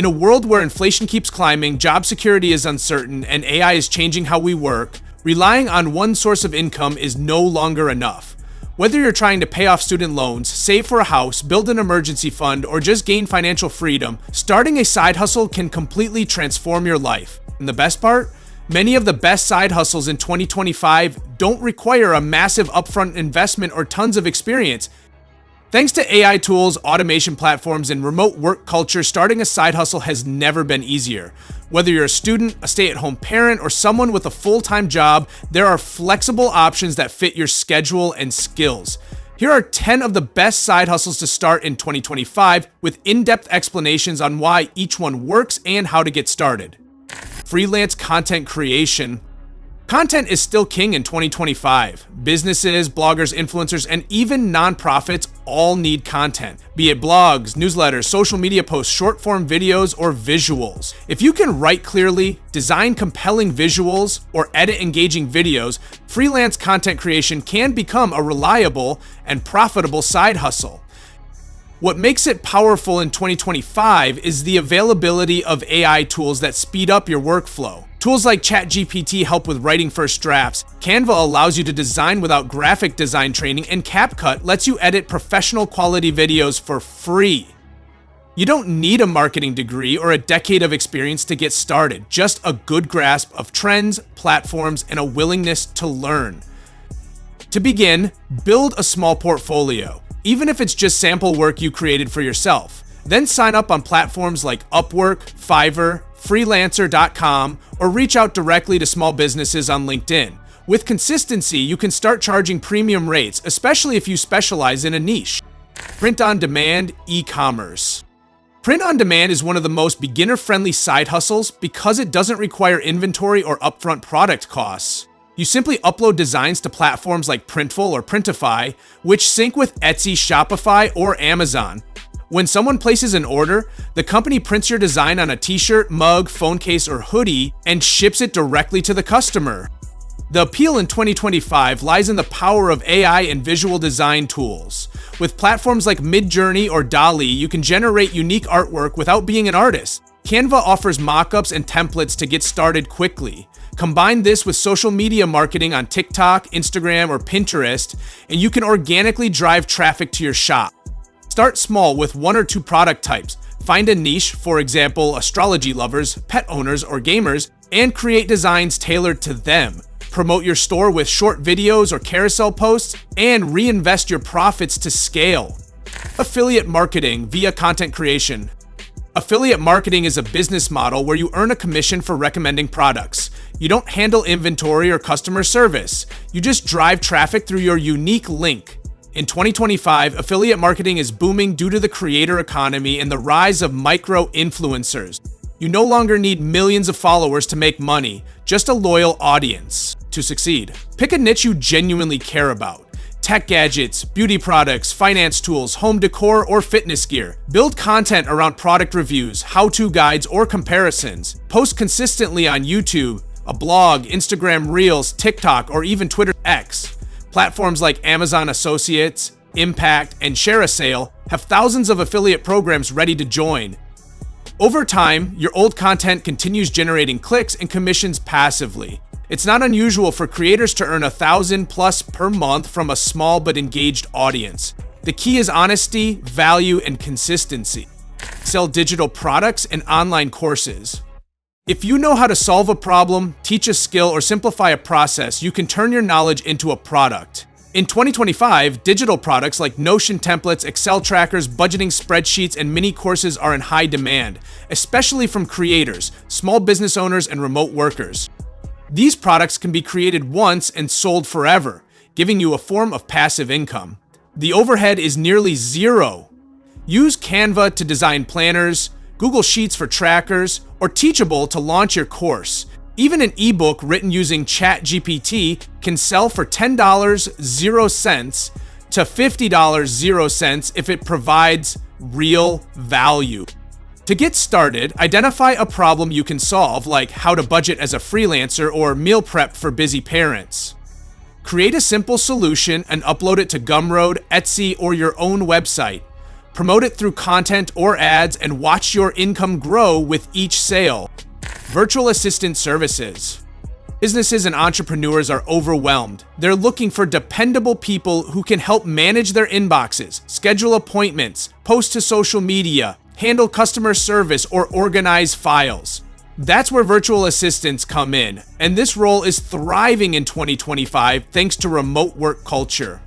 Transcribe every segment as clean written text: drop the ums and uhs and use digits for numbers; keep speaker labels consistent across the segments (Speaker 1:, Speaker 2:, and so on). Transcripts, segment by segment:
Speaker 1: In a world where inflation keeps climbing, job security is uncertain, and AI is changing how we work, relying on one source of income is no longer enough. Whether you're trying to pay off student loans, save for a house, build an emergency fund, or just gain financial freedom, starting a side hustle can completely transform your life. And the best part? Many of the best side hustles in 2025 don't require a massive upfront investment or tons of experience. Thanks to AI tools, automation platforms, and remote work culture, starting a side hustle has never been easier. Whether you're a student, a stay-at-home parent, or someone with a full-time job, there are flexible options that fit your schedule and skills. Here are 10 of the best side hustles to start in 2025 with in-depth explanations on why each one works and how to get started. Freelance content creation. Content is still king in 2025. Businesses, bloggers, influencers, and even nonprofits all need content, be it blogs, newsletters, social media posts, short-form videos, or visuals. If you can write clearly, design compelling visuals, or edit engaging videos, freelance content creation can become a reliable and profitable side hustle. What makes it powerful in 2025 is the availability of AI tools that speed up your workflow. Tools like ChatGPT help with writing first drafts, Canva allows you to design without graphic design training, and CapCut lets you edit professional quality videos for free. You don't need a marketing degree or a decade of experience to get started, just a good grasp of trends, platforms, and a willingness to learn. To begin, build a small portfolio, even if it's just sample work you created for yourself. Then sign up on platforms like Upwork, Fiverr, freelancer.com, or reach out directly to small businesses on LinkedIn. With consistency, you can start charging premium rates, especially if you specialize in a niche. Print-on-demand e-commerce. Print-on-demand is one of the most beginner-friendly side hustles because it doesn't require inventory or upfront product costs. You simply upload designs to platforms like Printful or Printify, which sync with Etsy, Shopify, or Amazon. When someone places an order, the company prints your design on a t-shirt, mug, phone case, or hoodie and ships it directly to the customer. The appeal in 2025 lies in the power of AI and visual design tools. With platforms like Midjourney or DALL-E, you can generate unique artwork without being an artist. Canva offers mockups and templates to get started quickly. Combine this with social media marketing on TikTok, Instagram, or Pinterest, and you can organically drive traffic to your shop. Start small with one or two product types. Find a niche, for example, astrology lovers, pet owners, or gamers, and create designs tailored to them. Promote your store with short videos or carousel posts, and reinvest your profits to scale. Affiliate marketing via content creation. Affiliate marketing is a business model where you earn a commission for recommending products. You don't handle inventory or customer service. You just drive traffic through your unique link. In 2025, affiliate marketing is booming due to the creator economy and the rise of micro-influencers. You no longer need millions of followers to make money, just a loyal audience to succeed. Pick a niche you genuinely care about. Tech gadgets, beauty products, finance tools, home decor, or fitness gear. Build content around product reviews, how-to guides, or comparisons. Post consistently on YouTube, a blog, Instagram Reels, TikTok, or even Twitter X. Platforms like Amazon Associates, Impact, and ShareASale have thousands of affiliate programs ready to join. Over time, your old content continues generating clicks and commissions passively. It's not unusual for creators to earn $1,000+ per month from a small but engaged audience. The key is honesty, value, and consistency. Sell digital products and online courses. If you know how to solve a problem, teach a skill, or simplify a process, you can turn your knowledge into a product. In 2025, digital products like Notion templates, Excel trackers, budgeting spreadsheets, and mini courses are in high demand, especially from creators, small business owners, and remote workers. These products can be created once and sold forever, giving you a form of passive income. The overhead is nearly zero. Use Canva to design planners, Google Sheets for trackers, or Teachable to launch your course. Even an ebook written using ChatGPT can sell for $10.00 to $50.00 if it provides real value. To get started, identify a problem you can solve, like how to budget as a freelancer or meal prep for busy parents. Create a simple solution and upload it to Gumroad, Etsy, or your own website. Promote it through content or ads and watch your income grow with each sale. Virtual assistant services. Businesses and entrepreneurs are overwhelmed. They're looking for dependable people who can help manage their inboxes, schedule appointments, post to social media, handle customer service, or organize files. That's where virtual assistants come in, and this role is thriving in 2025 thanks to remote work culture.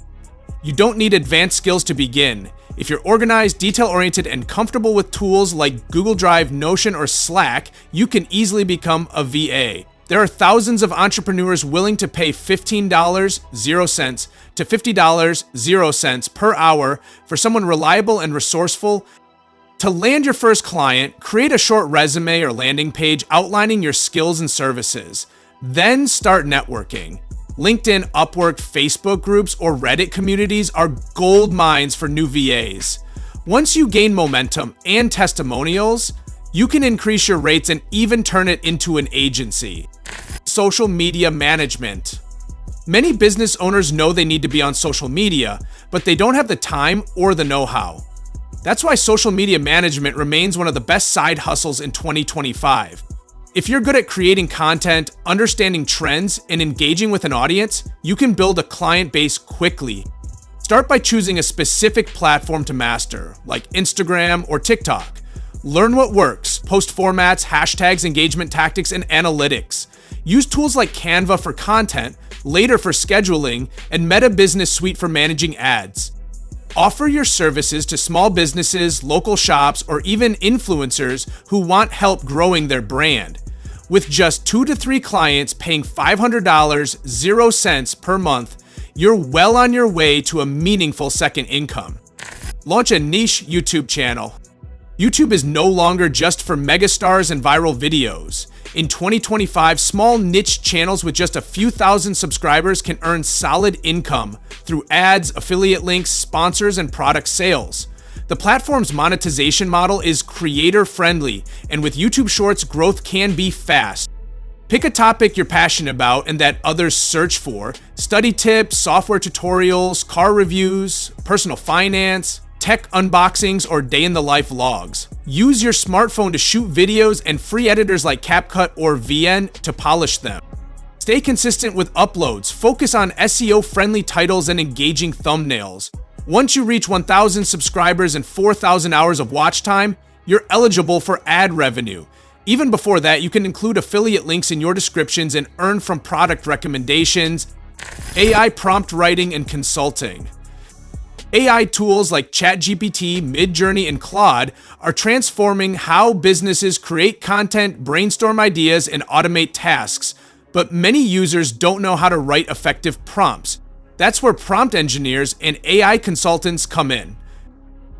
Speaker 1: You don't need advanced skills to begin. If you're organized, detail-oriented, and comfortable with tools like Google Drive, Notion, or Slack, you can easily become a VA. There are thousands of entrepreneurs willing to pay $15.00 to $50.00 per hour for someone reliable and resourceful. To land your first client, create a short resume or landing page outlining your skills and services. Then start networking. LinkedIn, Upwork, Facebook groups, or Reddit communities are gold mines for new VAs. Once you gain momentum and testimonials, you can increase your rates and even turn it into an agency. Social media management. Many business owners know they need to be on social media, but they don't have the time or the know-how. That's why social media management remains one of the best side hustles in 2025. If you're good at creating content, understanding trends, and engaging with an audience, you can build a client base quickly. Start by choosing a specific platform to master, like Instagram or TikTok. Learn what works, post formats, hashtags, engagement tactics, and analytics. Use tools like Canva for content, Later for scheduling, and Meta Business Suite for managing ads. Offer your services to small businesses, local shops, or even influencers who want help growing their brand. With just 2 to 3 clients paying $500.00 per month, you're well on your way to a meaningful second income. Launch a niche YouTube channel. YouTube is no longer just for megastars and viral videos. In 2025, small niche channels with just a few thousand subscribers can earn solid income through ads, affiliate links, sponsors, and product sales. The platform's monetization model is creator-friendly, and with YouTube Shorts, growth can be fast. Pick a topic you're passionate about and that others search for. Study tips, software tutorials, car reviews, personal finance, tech unboxings, or day-in-the-life vlogs. Use your smartphone to shoot videos and free editors like CapCut or VN to polish them. Stay consistent with uploads. Focus on SEO-friendly titles and engaging thumbnails. Once you reach 1,000 subscribers and 4,000 hours of watch time, you're eligible for ad revenue. Even before that, you can include affiliate links in your descriptions and earn from product recommendations. AI prompt writing and consulting. AI tools like ChatGPT, Midjourney, and Claude are transforming how businesses create content, brainstorm ideas, and automate tasks. But many users don't know how to write effective prompts. That's where prompt engineers and AI consultants come in.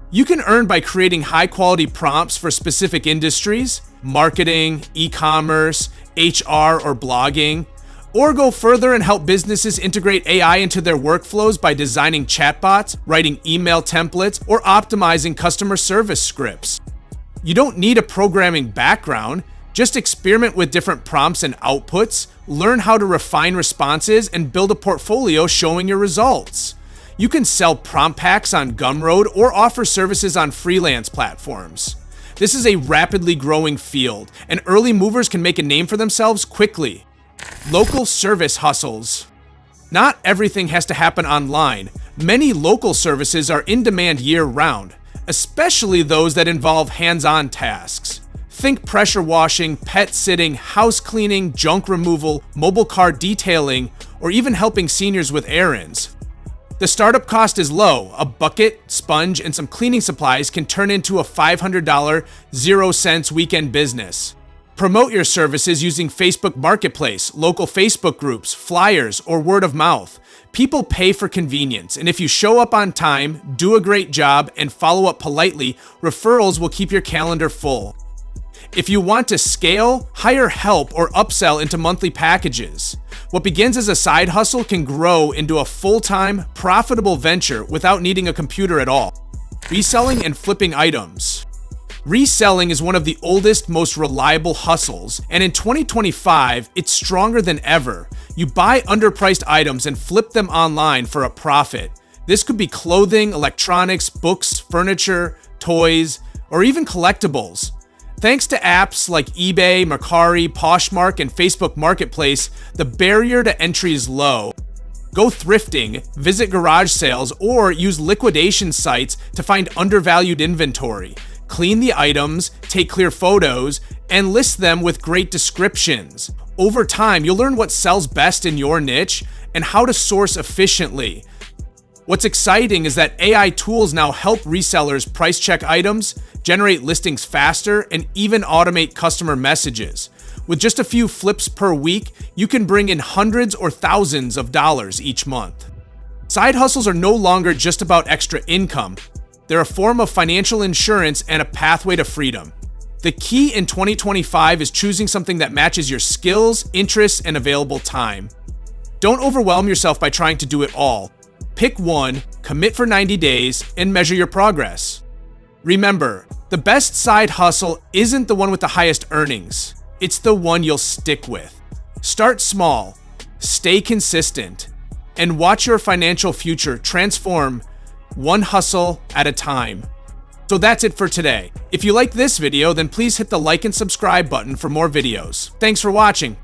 Speaker 1: You can earn by creating high-quality prompts for specific industries, marketing, e-commerce, HR, or blogging. Or go further and help businesses integrate AI into their workflows by designing chatbots, writing email templates, or optimizing customer service scripts. You don't need a programming background. Just experiment with different prompts and outputs, learn how to refine responses, and build a portfolio showing your results. You can sell prompt packs on Gumroad or offer services on freelance platforms. This is a rapidly growing field, and early movers can make a name for themselves quickly. Local service hustles. Not everything has to happen online. Many local services are in demand year-round, especially those that involve hands-on tasks. Think pressure washing, pet sitting, house cleaning, junk removal, mobile car detailing, or even helping seniors with errands. The startup cost is low. A bucket, sponge, and some cleaning supplies can turn into a $500.00 weekend business. Promote your services using Facebook Marketplace, local Facebook groups, flyers, or word of mouth. People pay for convenience, and if you show up on time, do a great job, and follow up politely, referrals will keep your calendar full. If you want to scale, hire help or upsell into monthly packages. What begins as a side hustle can grow into a full-time, profitable venture without needing a computer at all. Reselling and flipping items. Reselling is one of the oldest, most reliable hustles, and in 2025, it's stronger than ever. You buy underpriced items and flip them online for a profit. This could be clothing, electronics, books, furniture, toys, or even collectibles. Thanks to apps like eBay, Mercari, Poshmark, and Facebook Marketplace, the barrier to entry is low. Go thrifting, visit garage sales, or use liquidation sites to find undervalued inventory. Clean the items, take clear photos, and list them with great descriptions. Over time, you'll learn what sells best in your niche and how to source efficiently. What's exciting is that AI tools now help resellers price check items, generate listings faster, and even automate customer messages. With just a few flips per week, you can bring in hundreds or thousands of dollars each month. Side hustles are no longer just about extra income. They're a form of financial insurance and a pathway to freedom. The key in 2025 is choosing something that matches your skills, interests, and available time. Don't overwhelm yourself by trying to do it all. Pick one, commit for 90 days, and measure your progress. Remember, the best side hustle isn't the one with the highest earnings. It's the one you'll stick with. Start small, stay consistent, and watch your financial future transform one hustle at a time. So that's it for today. If you like this video, then please hit the like and subscribe button for more videos. Thanks for watching.